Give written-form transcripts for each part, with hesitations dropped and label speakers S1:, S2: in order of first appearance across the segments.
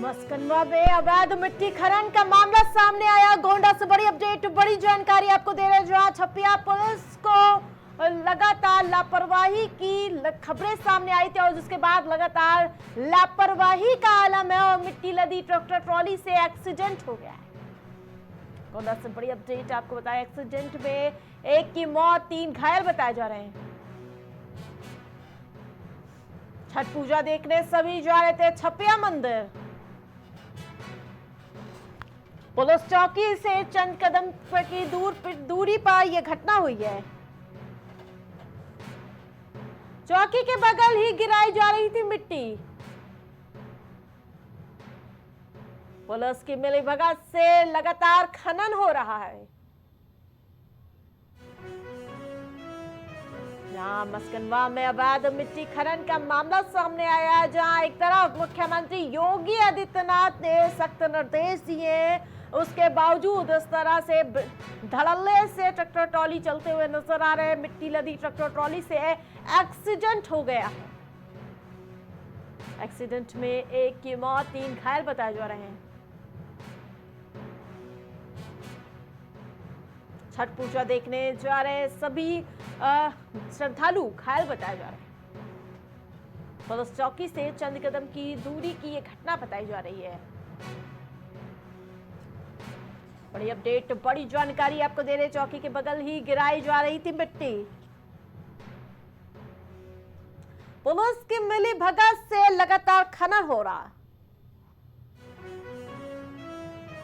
S1: मस्कनवा में अवैध मिट्टी खनन का मामला सामने आया। गोंडा से बड़ी अपडेट, बड़ी जानकारी आपको दे रहे हैं, जहां छपिया पुलिस को लगातार लापरवाही की खबरें सामने आई थी और जिसके बाद लगातार लापरवाही का आलम है और मिट्टी लदी ट्रैक्टर ट्रॉली से एक्सीडेंट हो गया है। गोंडा से बड़ी अपडेट आपको बताया, एक्सीडेंट में एक की मौत, 3 घायल बताए जा रहे हैं। छठ पूजा देखने सभी जा रहे थे छपिया मंदिर। पुलिस चौकी से चंद कदम की दूरी पर यह घटना हुई है। चौकी के बगल ही गिराई जा रही थी मिट्टी। पुलिस की मिलीभगत से लगातार खनन हो रहा है। जहां मस्कनवा में अवैध मिट्टी खनन का मामला सामने आया, जहां एक तरफ मुख्यमंत्री योगी आदित्यनाथ ने सख्त निर्देश दिए, उसके बावजूद इस तरह से धड़ल्ले से ट्रैक्टर ट्रॉली चलते हुए नजर आ रहे हैं। मिट्टी लदी ट्रैक्टर ट्रॉली से एक्सीडेंट हो गया है। एक्सीडेंट में एक की मौत, 3 घायल बताए जा रहे हैं। छठ पूजा देखने जा रहे सभी श्रद्धालु घायल बताए जा रहे हैं। पुलिस चौकी से चंद कदम की दूरी की यह घटना बताई जा रही है। बड़ी अपडेट, बड़ी जानकारी आपको दे रहे, चौकी के बगल ही गिराई जा रही थी मिट्टी। पुलिस की मिलीभगत से लगातार खनन हो रहा।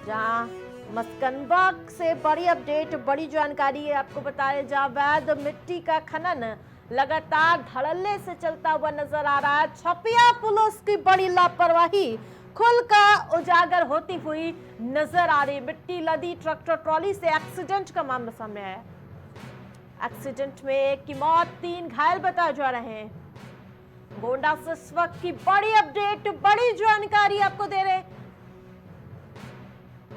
S1: जहां मस्कनवा से बड़ी अपडेट, बड़ी जानकारी है आपको बताया, जहां अवैध मिट्टी का खनन लगातार धड़ल्ले से चलता हुआ नजर आ रहा है। छपिया पुलिस की बड़ी लापरवाही खुलकर उजागर होती हुई नजर आ रही। मिट्टी लदी ट्रैक्टर ट्रॉली से एक्सीडेंट का मामला सामने आया। एक्सीडेंट में एक की मौत, 3 घायल बताए जा रहे हैं। गोंडा से इस वक्त की बड़ी अपडेट, बड़ी जानकारी आपको दे रहे।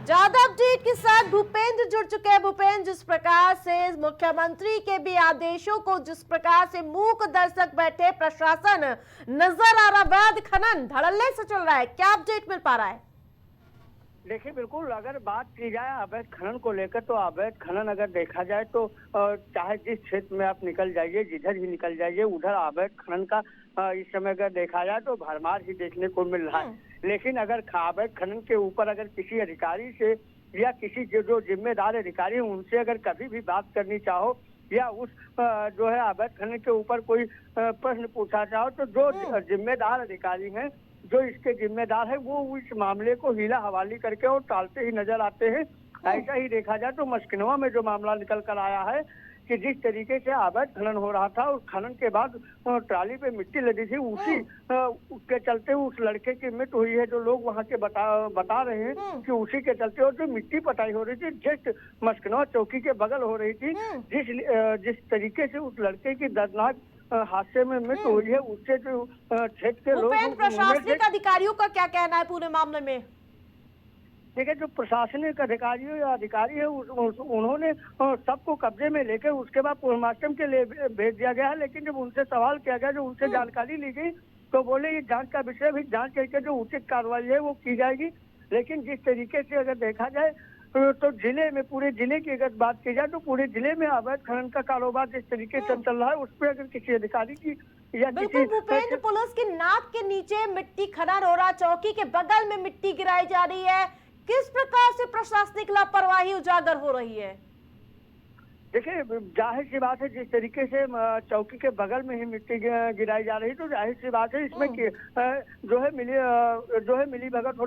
S1: ज्यादा अपडेट के साथ भूपेंद्र जुड़ चुके हैं। भूपेंद्र, जिस प्रकार से मुख्यमंत्री के भी आदेशों को जिस प्रकार से मूक दर्शक बैठे प्रशासन नजर आ रहा, वैध खनन धड़ल्ले से चल रहा है, क्या अपडेट मिल पा रहा है?
S2: देखिए, बिल्कुल अगर बात की जाए अवैध खनन को लेकर, तो अवैध खनन अगर देखा जाए तो चाहे जिस क्षेत्र में आप निकल जाइए, जिधर भी निकल जाइए, उधर अवैध खनन का इस समय अगर देखा जाए तो भरमार ही देखने को मिल रहा है। लेकिन अगर अवैध खनन के ऊपर अगर किसी अधिकारी से या किसी जो जिम्मेदार अधिकारी है उनसे अगर कभी भी बात करनी चाहो या उस जो है अवैध खनन के ऊपर कोई प्रश्न पूछा चाहो, तो जो जिम्मेदार अधिकारी हैं, जो इसके जिम्मेदार है, वो इस मामले को हीला हवाली करके और टालते ही नजर आते हैं। ऐसा ही देखा जाए तो मस्कनवा में जो मामला निकल कर आया है कि जिस तरीके से अवैध खनन हो रहा था, उस खनन के बाद ट्राली पे मिट्टी लगी थी, उसी के चलते उस लड़के की मृत्यु हुई है। जो लोग वहाँ के बता रहे हैं कि उसी के चलते, और जो मिट्टी पटाई हो रही थी जस्ट मस्कनवा चौकी के बगल हो रही थी, जिस तरीके से उस लड़के की दर्दनाक हादसे में मृत्यु हुई है, उससे जो क्षेत्र के लोग,
S1: प्रशासनिक अधिकारियों का क्या कहना है पूरे मामले में?
S2: देखिए, जो प्रशासनिक अधिकारी है उन्होंने सबको कब्जे में लेकर उसके बाद पोस्टमार्टम के लिए भेज दिया गया है। लेकिन जब उनसे सवाल किया गया, जो उनसे जानकारी ली गई, तो बोले ये जांच का विषय भी, जांच करके जो उचित कार्रवाई है वो की जाएगी। लेकिन जिस तरीके से अगर देखा जाए तो जिले में, पूरे जिले की अगर बात की जाए तो पूरे जिले में अवैध खनन का कारोबार जिस तरीके से चल रहा है, उस पर अगर किसी अधिकारी की या
S1: बिल्कुल भूपेंद्र, पुलिस की नाक के नीचे मिट्टी खनन हो रहा, चौकी के बगल में मिट्टी गिराई जा रही है, किस प्रकार से प्रशासनिक लापरवाही उजागर हो रही है?
S2: देखिए, जाहिर सी बात है, जिस तरीके से चौकी के बगल में ही मिट्टी गिराई जा रही है, तो जाहिर सी बात है इसमें जो है मिली भगत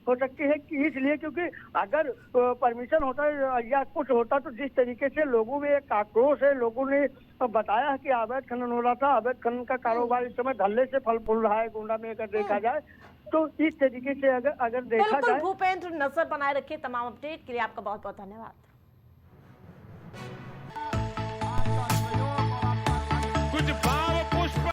S2: हो सकती है कि इसलिए, क्योंकि अगर परमिशन होता है या कुछ होता तो जिस तरीके से लोगों में एक आक्रोश है, लोगों ने बताया कि अवैध खनन हो रहा था, अवैध खनन का कारोबार इस समय धल्ले से फल फूल रहा है गोंडा में अगर देखा जाए, तो इस तरीके से अगर देखा जाए।
S1: भूपेंद्र, नजर बनाए रखिए। तमाम अपडेट के लिए आपका बहुत बहुत धन्यवाद।
S3: कुछ भाव पुष्प